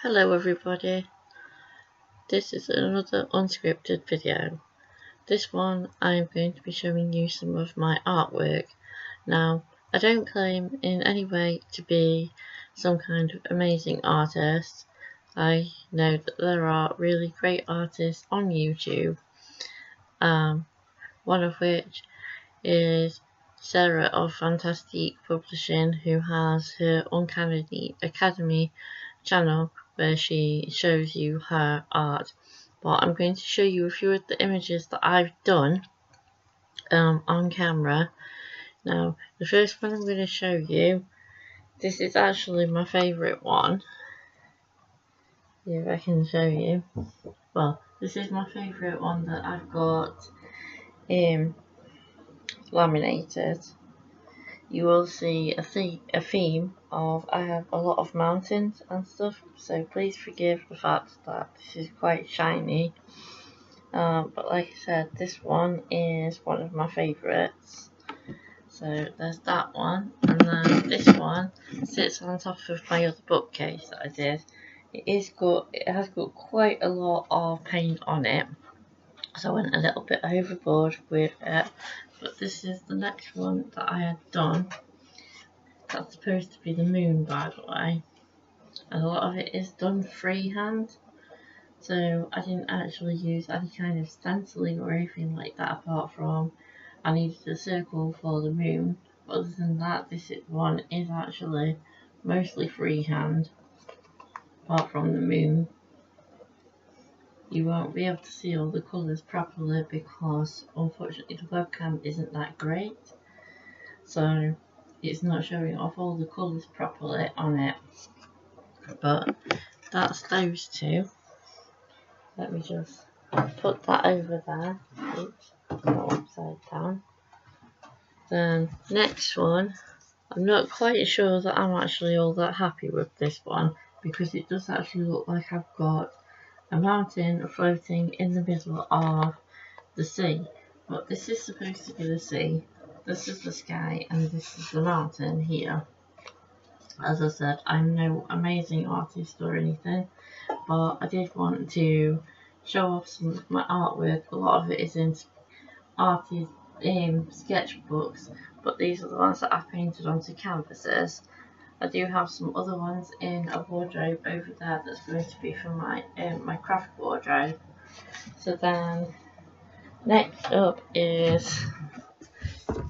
Hello everybody, this is another unscripted video. This one I'm going to be showing you some of my artwork. Now, I don't claim in any way to be some kind of amazing artist. I know that there are really great artists on YouTube, one of which is Sarah of Fantastique Publishing, who has her Uncanny Academy channel where she shows you her art. But I'm going to show you a few of the images that I've done on camera. Now, the first one I'm going to show you, this is actually my favourite one. If I can show you. Well, this is my favourite one that I've got laminated. You will see a theme of I have a lot of mountains and stuff, so please forgive the fact that this is quite shiny. But like I said, this one is one of my favourites. So there's that one, and then this one sits on top of my other bookcase that I did. It has got quite a lot of paint on it, so I went a little bit overboard with it. But this is the next one that I had done. That's supposed to be the moon, by the way, and a lot of it is done freehand, so I didn't actually use any kind of stenciling or anything like that, apart from I needed a circle for the moon. But other than that, this one is actually mostly freehand, apart from the moon. You won't be able to see all the colours properly because unfortunately the webcam isn't that great, so it's not showing off all the colours properly on it. But that's those two. Let me just put that over there. Oops, go upside down. Then next one, I'm not quite sure that I'm actually all that happy with this one, because it does actually look like I've got a mountain floating in the middle of the sea. But this is supposed to be the sea, this is the sky, and this is the mountain here. As I said, I'm no amazing artist or anything, but I did want to show off some of my artwork. A lot of it is in sketchbooks, but these are the ones that I've painted onto canvases. I do have some other ones in a wardrobe over there that's going to be for my my craft wardrobe. So then next up is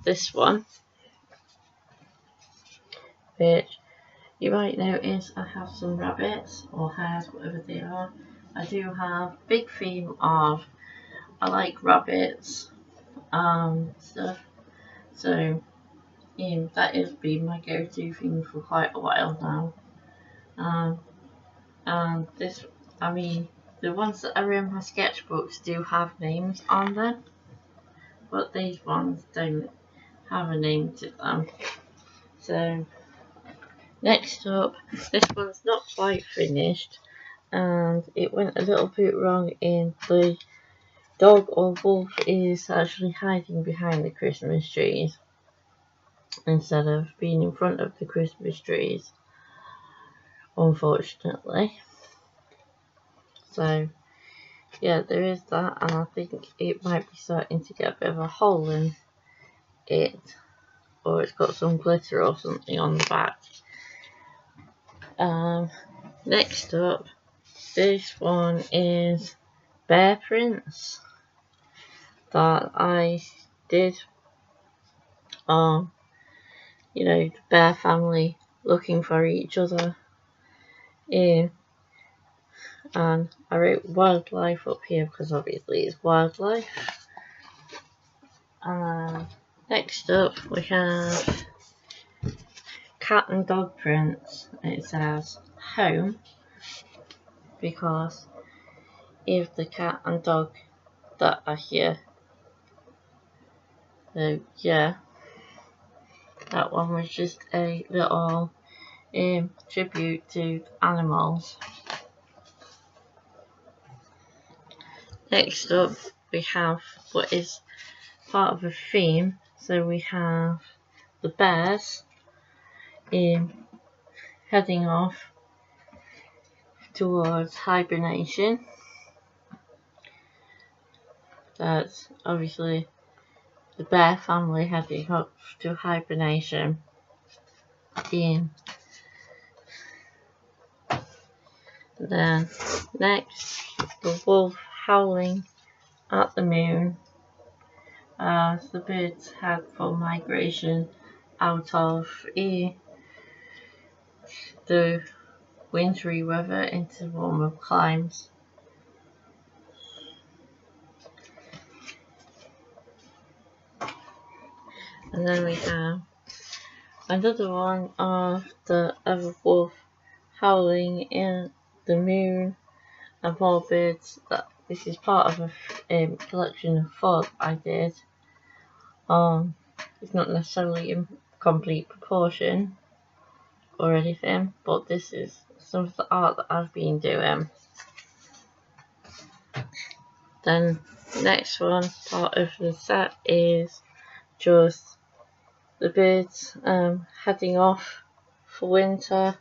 this one, which you might notice I have some rabbits or hares, whatever they are. I do have big theme of I like rabbits stuff, so that has been my go-to thing for quite a while now. And this, I mean, the ones that are in my sketchbooks do have names on them, but these ones don't have a name to them. So next up, this one's not quite finished, and it went a little bit wrong in the dog or wolf is actually hiding behind the Christmas trees instead of being in front of the Christmas trees, unfortunately. So yeah, there is that, and I think it might be starting to get a bit of a hole in it, or it's got some glitter or something on the back. Next up, this one is bear prints that I did on, the bear family looking for each other. And I wrote wildlife up here because obviously it's wildlife. Next up we have cat and dog prints. It says home because if the cat and dog that are here. So yeah, that one was just a little tribute to animals. Next up we have what is part of a theme. So we have the bears heading off towards hibernation. That's obviously the bear family heading up to hibernation. Then next, the wolf howling at the moon as the birds head for migration out of the wintry weather into warmer climes. And then we have another one of the other wolf howling in the moon and more birds. This is part of a collection of 4 I did. It's not necessarily in complete proportion or anything, but this is some of the art that I've been doing. Then next one part of the set is just the birds heading off for winter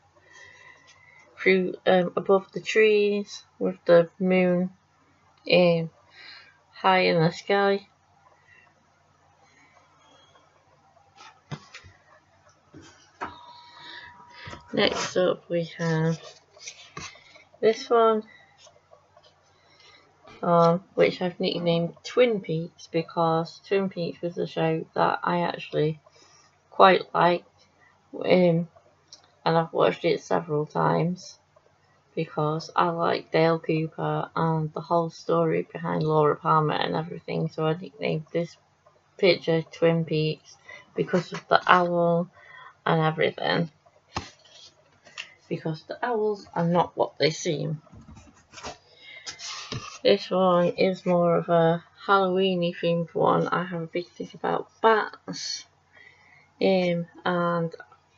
through above the trees with the moon high in the sky. Next up we have this one, which I've nicknamed Twin Peaks because Twin Peaks was a show that I actually quite liked, and I've watched it several times because I like Dale Cooper and the whole story behind Laura Palmer and everything, so I nicknamed this picture Twin Peaks because of the owl and everything. Because the owls are not what they seem. This one is more of a Halloween-y themed one. I have a big thing about bats. And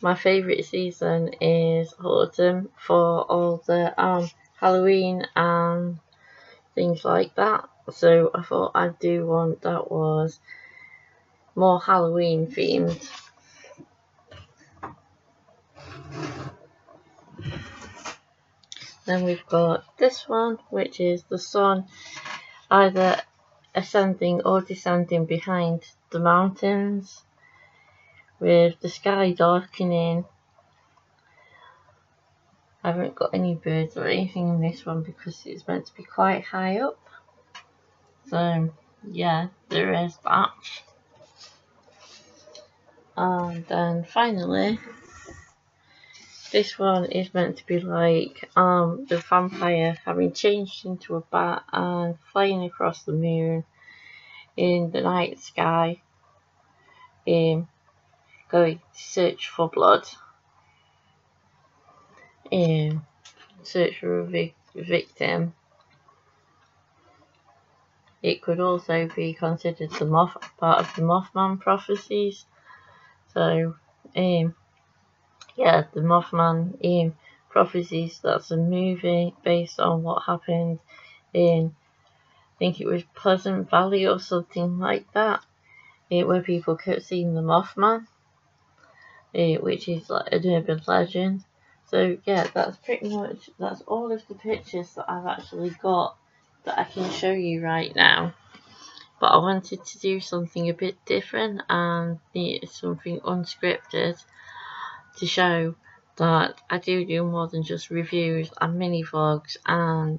my favourite season is autumn for all the Halloween and things like that. So I thought I'd do one that was more Halloween themed. Then we've got this one, which is the sun either ascending or descending behind the mountains with the sky darkening. I haven't got any birds or anything in this one because it's meant to be quite high up. So yeah, there is that. And then finally, this one is meant to be like the vampire having changed into a bat and flying across the moon in the night sky, going to search for blood, search for a victim. It could also be considered part of the Mothman prophecies. So, yeah, the Mothman prophecies, that's a movie based on what happened in, I think it was Pleasant Valley or something like that, where people kept seeing the Mothman, which is like an urban legend. So yeah, that's all of the pictures that I've actually got that I can show you right now. But I wanted to do something a bit different and something unscripted to show that I do more than just reviews and mini vlogs and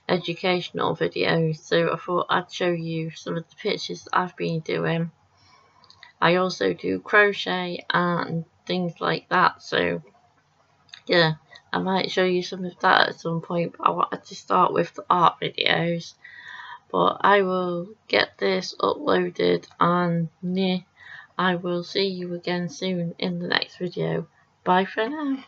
educational videos. So I thought I'd show you some of the pictures that I've been doing. I also do crochet and things like that, so yeah, I might show you some of that at some point, but I wanted to start with the art videos. But I will get this uploaded and I will see you again soon in the next video. Bye for now.